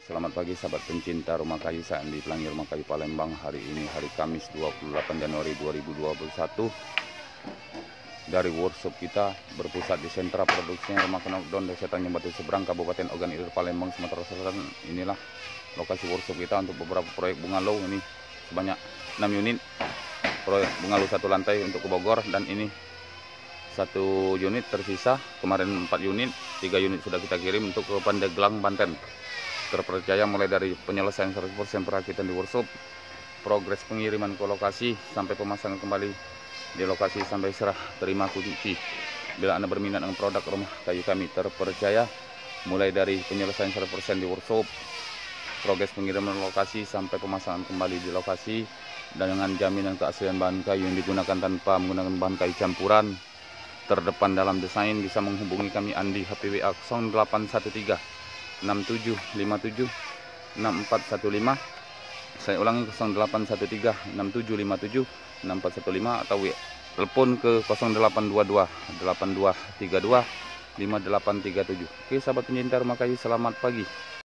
Selamat pagi sahabat pencinta rumah kayu, saya Andi Pelangi Rumah Kayu Palembang. Hari ini hari Kamis 28 Januari 2021. Dari workshop kita berpusat di sentra produksinya Rumah Knockdown Desa Tanjung Batu Seberang, Kabupaten Ogan Ilir, Palembang, Sumatera Selatan. Inilah lokasi workshop kita untuk beberapa proyek bungalow. Ini sebanyak 6 unit proyek bungalow satu lantai untuk ke Bogor, dan ini satu unit tersisa. Kemarin 4 unit, 3 unit sudah kita kirim untuk ke Pandeglang, Banten. Terpercaya mulai dari penyelesaian 100% perakitan di workshop, progres pengiriman ke lokasi, sampai pemasangan kembali di lokasi, sampai serah terima kunci. Bila Anda berminat dengan produk rumah kayu kami terpercaya, mulai dari penyelesaian 100% di workshop, progres pengiriman lokasi, sampai pemasangan kembali di lokasi, dan dengan jaminan keaslian bahan kayu yang digunakan tanpa menggunakan bahan kayu campuran, terdepan dalam desain, bisa menghubungi kami Andi HPWA 0813 6757 6415. Saya ulangi 0813 6757 6415, atau telepon ke 0822 8232 5837. Oke sahabat pencinta rumah kayu, selamat pagi.